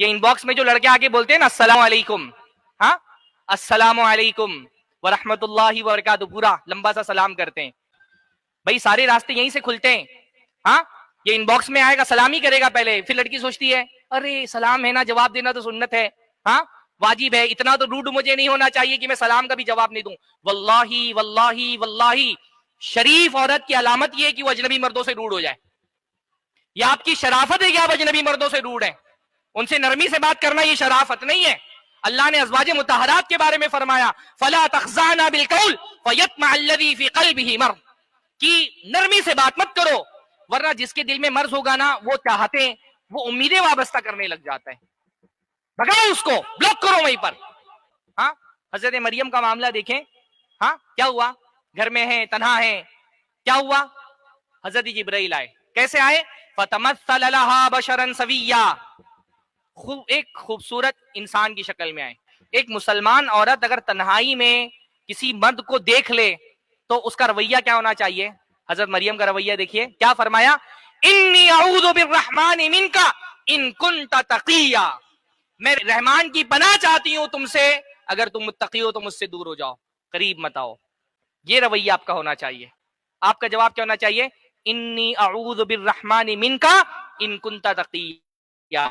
یہ in box میں جو لڑکے آگے بولتے ہیں نا السلام علیکم، ہاں السلام علیکم ورحمۃ اللہ وبرکاتہ، پورا لمبا سا سلام کرتے ہیں، بھائی سارے راستے یہیں سے کھلتے ہیں. ہاں یہ ان باکس میں آئے گا سلام ہی کرے گا پہلے، پھر لڑکی سوچتی ہے ارے سلام ہے نا، جواب دینا تو سنت ہے، ہاں واجب ہے، اتنا تو روڈ مجھے نہیں ہونا چاہیے کہ میں سلام کا بھی جواب نہیں دوں. واللہ واللہ واللہ شریف عورت کی علامت یہ ہے کہ وہ اجنبی مردوں سے روڈ ہو جائے. یہ آپ کی شرافت ہے کہ آپ اجنبی مردوں سے روڈ ہیں، ان سے نرمی سے بات کرنا یہ شرافت نہیں ہے. اللہ نے ازواج مطہرات کے بارے میں فرمایا فلا تخضعن بالقول فیطمع الذی فی قلبہ مرض، کہ نرمی سے بات مت کرو ورنہ جس کے دل میں مرض ہوگا نا وہ چاہتے ہیں، وہ امیدیں وابستہ کرنے لگ جاتا ہے. بھگاؤ اس کو، بلاک کرو وہیں پر. ہاں حضرت مریم کا معاملہ دیکھیں، ہاں کیا ہوا، گھر میں ہیں تنہا ہیں، کیا ہوا، حضرت جبرائیل آئے. کیسے آئے؟ فتمثل لها بشرا سویا، ایک خوبصورت انسان کی شکل میں آئے. ایک مسلمان عورت اگر تنہائی میں کسی مرد کو دیکھ لے تو اس کا رویہ کیا ہونا چاہیے؟ حضرت مریم کا رویہ دیکھیے کیا فرمایا، انی اعوذ بالرحمن منک ان کنت تقیا، میں رحمان کی پناہ چاہتی ہوں تم سے، اگر تم متقی ہو تو مجھ سے دور ہو جاؤ، قریب مت آؤ. یہ رویہ آپ کا ہونا چاہیے. آپ کا جواب کیا ہونا چاہیے؟ انی اعوذ بالرحمن منک ان کنت تقیا.